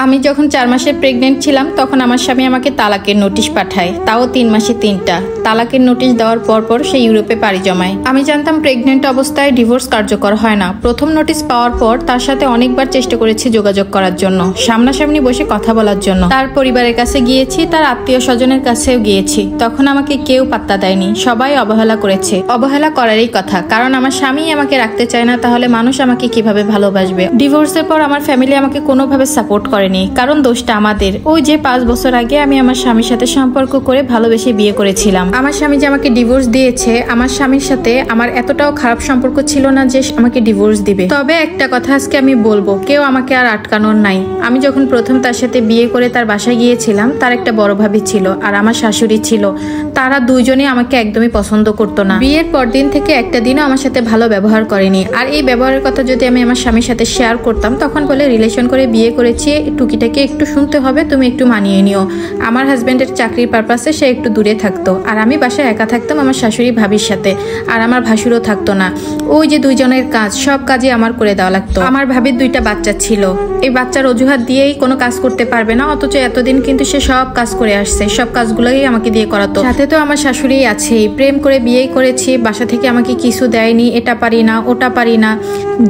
আমি যখন 4 মাসের প্রেগনেন্ট ছিলাম তখন আমার স্বামী আমাকে তালাকের নোটিশ পাঠায়, তাও 3 মাসে 3টা। তালাকের নোটিশ দেওয়ার পর সে ইউরোপে পাড়ি জমায়। আমি জানতাম প্রেগনেন্ট অবস্থায় ডিভোর্স কার্যকর হয় না। প্রথম নোটিশ পাওয়ার পর তার সাথে অনেকবার চেষ্টা করেছি যোগাযোগ করার জন্য, সামনাসামনি বসে কথা বলার জন্য। তার পরিবারের কাছে গিয়েছি, তার আত্মীয় স্বজনের কাছেও গিয়েছি। তখন আমাকে কেউ পাত্তা দেয়নি, সবাই অবহেলা করেছে। অবহেলা করারই কথা, কারণ আমার স্বামী আমাকে রাখতে চায় না, তাহলে মানুষ আমাকে কিভাবে ভালোবাসবে। ডিভোর্সের পর আমার ফ্যামিলি আমাকে কোনোভাবে সাপোর্ট করে, কারণ দোষটা আমাদের। ওই যে 5 বছর আগে আমি আমার স্বামীর সাথে সম্পর্ক করে ভালোবেসে বিয়ে করেছিলাম। আমার স্বামী যে আমাকে ডিভোর্স দিয়েছে, আমার স্বামীর সাথে আমার এতটাও খারাপ সম্পর্ক ছিল না যে আমাকে ডিভোর্স দিবে। তবে একটা কথা আজকে আমি বলবো, কেউ আমাকে আর আটকানোর নাই। আমি যখন প্রথম তার সাথে বিয়ে করে তার বাসায় গিয়েছিলাম, তার একটা বড় ভাবি ছিল আর আমার শাশুড়ি ছিল। তারা দুইজনই আমাকে একদমই পছন্দ করতো না। বিয়ের পর দিন থেকে একটা দিনও আমার সাথে ভালো ব্যবহার করেনি। আর এই ব্যবহারের কথা যদি আমি আমার স্বামীর সাথে শেয়ার করতাম, তখন বলে রিলেশন করে বিয়ে করেছি, টুকিটাকে একটু শুনতে হবে, তুমি একটু মানিয়ে নিও। আমার হাজবেন্ডের চাকরির পারপাসে সে একটু দূরে থাকতো, আর আমি বাসায় একা থাকতাম আমার শাশুড়ি ভাবির সাথে। আর আমার ভাসুরও থাকতো না। ওই যে দুইজনের কাজ, সব কাজই আমার করে দেওয়া লাগতো। আমার ভাবির 2টা বাচ্চা ছিল। এই বাচ্চার অজুহাত দিয়েই কোনো কাজ করতে পারবে না, অথচ এতদিন কিন্তু সে সব কাজ করে আসছে। সব কাজগুলোই আমাকে দিয়ে করাতো। সাথে তো আমার শাশুড়ি আছেই। প্রেম করে বিয়েই করেছি, বাসা থেকে আমাকে কিছু দেয়নি। এটা পারি না, ওটা পারি না।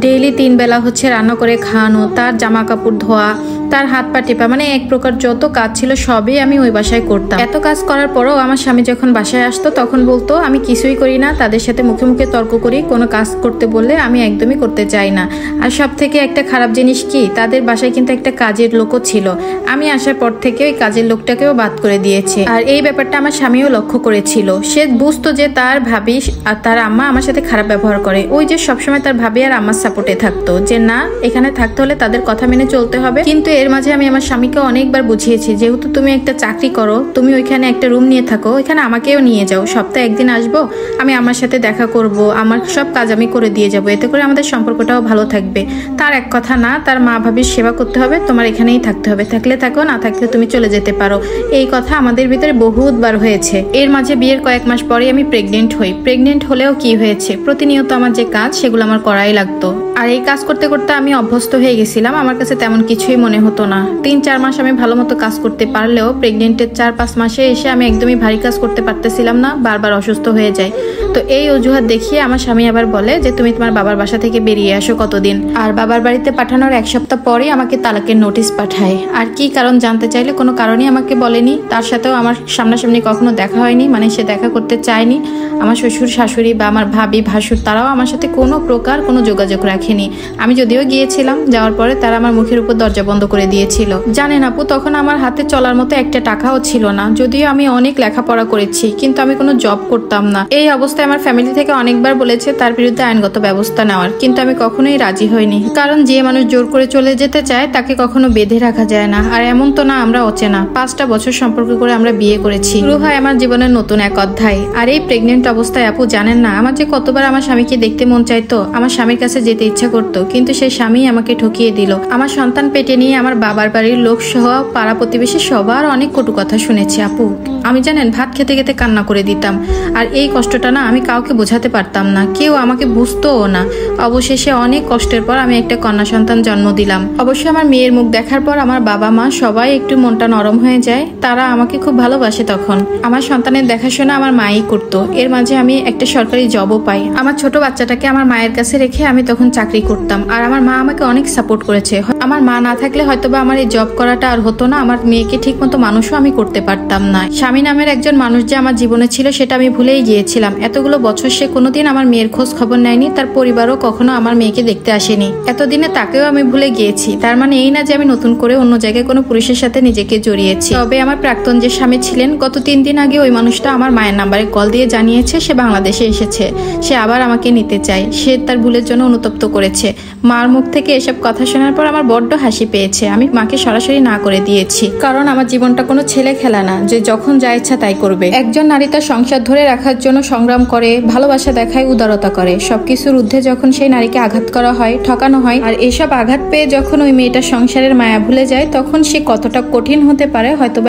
ডেইলি 3 বেলা হচ্ছে রান্না করে খাওয়ানো, তার জামা কাপড় ধোয়া, তার হাত পা টেপা, মানে এক প্রকার যত কাজ ছিল সবই আমি ওই বাসায় করতাম। এত কাজ করার পরও আমার স্বামী যখন বাসায় আসতো তখন বলতো আমি কিছুই করি না, তাদের সাথে মুখে মুখে তর্ক করি, কোনো কাজ করতে বললে আমি একদমই করতে চাই না। আর সব থেকে একটা খারাপ জিনিস কি, তাদের বাসায় কিন্তু একটা কাজের লোকও ছিল। আমি আসার পর থেকে ওই কাজের লোকটাকেও বাদ করে দিয়েছে। আর এই ব্যাপারটা আমার স্বামীও লক্ষ্য করেছিল। সে বুঝতো যে তার ভাবি আর তার আম্মা আমার সাথে খারাপ ব্যবহার করে। ওই যে সবসময় তার ভাবি আর আম্মার সাপোর্টে থাকতো যে না, এখানে থাকতে হলে তাদের কথা মেনে চলতে হবে। কিন্তু এর মাঝে আমি আমার স্বামীকে অনেকবার বুঝিয়েছি, যেহেতু তুমি একটা চাকরি করো, তুমি ওইখানে একটা রুম নিয়ে থাকো, ওইখানে আমাকেও নিয়ে যাও। সপ্তাহে একদিন আসবো, আমি আমার সাথে দেখা করব, আমার সব কাজ আমি করে দিয়ে যাবো, এতে করে আমাদের সম্পর্কটাও ভালো থাকবে। তার এক কথা না, তার মা ভাবির সেবা করতে হবে, তোমার এখানেই থাকতে হবে, থাকলে থাকো, না থাকলে তুমি চলে যেতে পারো। এই কথা আমাদের ভিতরে বহুতবার হয়েছে। এর মাঝে বিয়ের কয়েক মাস পরে আমি প্রেগনেন্ট হই। প্রেগনেন্ট হলেও কি হয়েছে, প্রতিনিয়ত আমার যে কাজ সেগুলো আমার করাই লাগতো। আর এই কাজ করতে করতে আমি অভ্যস্ত হয়ে গেছিলাম, আমার কাছে তেমন কিছুই মনে হতো না। 3-4 মাস আমি ভালো মতো কাজ করতে পারলেও প্রেগনেন্টের 4-5 মাসে এসে আমি একদমই ভারী কাজ করতে পারতেছিলাম না, বারবার অসুস্থ হয়ে যায়। তো এই অজুহাত দেখিয়ে আমার স্বামী আবার বলে যে তুমি তোমার বাবার বাসা থেকে বেরিয়ে আসো কতদিন। আর বাবার বাড়িতে পাঠানোর 1 সপ্তাহ পরে আমাকে তালাকের নোটিশ পাঠায়। আর কি কারণ জানতে চাইলে কোনো কারণই আমাকে বলেনি। তার সাথেও আমার সামনাসামনি কখনো দেখা হয়নি, মানে সে দেখা করতে চায়নি। আমার শ্বশুর শাশুড়ি বা আমার ভাবি ভাসুর তারাও আমার সাথে কোনো প্রকার কোনো যোগাযোগ রাখেনি। আমি যদিও গিয়েছিলাম, যাওয়ার পরে তারা আমার মুখের উপর দরজা বন্ধ করে দিয়েছিল। জানেন আপু, তখন আমার হাতে চলার মতো একটা টাকাও ছিল না। যদিও আমি অনেক লেখাপড়া করেছি, কিন্তু আমি কোনো জব করতাম না। এই অবস্থায় আমার ফ্যামিলি থেকে অনেকবার বলেছে তার বিরুদ্ধে আইনগত ব্যবস্থা নেওয়ার, কিন্তু আমি কখনোই রাজি হইনি। কারণ যে মানুষ জোর করে চলে যেতে চায় তাকে কখনো বেঁধে রাখা যায় না। আর এমন তো না আমরা অচেনা, 5টা বছর সম্পর্ক করে আমরা বিয়ে করেছি। শুরু হয় আমার জীবনের নতুন এক অধ্যায়। আর এই প্রেগনেন্ট অবস্থায় আপু জানেন না আমার যে কতবার আমার স্বামীকে দেখতে মন চাইতো, আমার স্বামীর কাছে যেতে ইচ্ছা করতো, কিন্তু সেই স্বামী আমাকে ঠকিয়ে দিল। আমার সন্তান পেটে নিয়ে আমার বাবার বাড়ির লোক সহ পাড়া প্রতিবেশী সবার অনেক কটু কথা শুনেছি আপু। আমি জানেন ভাত খেতে খেতে কান্না করে দিতাম। আর এই কষ্টটা না আমি কাউকে বোঝাতে পারতাম না, কেউ আমাকে বুঝতোও না। অবশেষে অনেক কষ্টের পর আমি একটা কন্যা সন্তান জন্ম দিলাম। অবশ্যই আমার মেয়ের মুখ দেখার পর আমার বাবা মা সবাই একটু মনটা নরম হয়ে যায়। তারা আমাকে খুব ভালোবাসে। তখন আমার সন্তানের দেখাশোনা আমার মাই করতো। এর মাঝে আমি একটা সরকারি জবও পাই। আমার ছোট বাচ্চাটাকে আমার মায়ের কাছে রেখে আমি তখন চাকরি করতাম। আর আমার মা আমাকে অনেক সাপোর্ট করেছে। আমার মা না থাকলে হয়তোবা আমার এই জব করাটা আর হতো না, আমার মেয়েকে ঠিক মতো মানুষও আমি করতে পারতাম না। স্বামী নামের একজন মানুষ যে আমার জীবনে ছিল সেটা আমি ভুলেই গিয়েছিলাম। এতগুলো বছর সে কোনোদিন আমার মেয়ের খোঁজ খবর নেয়নি, তার পরিবারও কখনো আমার মেয়েকে দেখতে আসেনি। এতদিনে তাকেও আমি ভুলে গিয়েছি। তার মানে এই না যে আমি নতুন করে অন্য জায়গায় কোনো পুরুষের সাথে নিজেকে জড়িয়েছি। তবে আমার প্রাক্তন যে স্বামী ছিলেন, গত 3 দিন আগে ওই মানুষটা আমার মায়ের নাম্বারে কল দিয়ে জানিয়েছে সে বাংলাদেশে এসেছে, সে আবার আমাকে নিতে চায়। সে তার ভুলের জন্য অনুতপ্ত করেছে। মার মুখ থেকে এসব কথা শোনার পর আমার বড্ড হাসি পেয়েছে। আমি মাকে সরাসরি না করে দিয়েছি, কারণ আমার জীবনটা কোনো ছেলে খেলা না যে যখন যা ইচ্ছা তাই করবে। একজন নারী তার সংসার ধরে রাখার জন্য সংগ্রাম করে, ভালোবাসা দেখায়, উদারতা করে। সবকিছুর ঊর্ধ্বে যখন সেই নারীকে আঘাত করা হয়, ঠকানো হয়, আর এসব আঘাত পেয়ে যখন ওই মেয়েটার সংসারের মায়া ভুলে যায়, তখন সে কতটা কঠিন হতে পারে হয়তো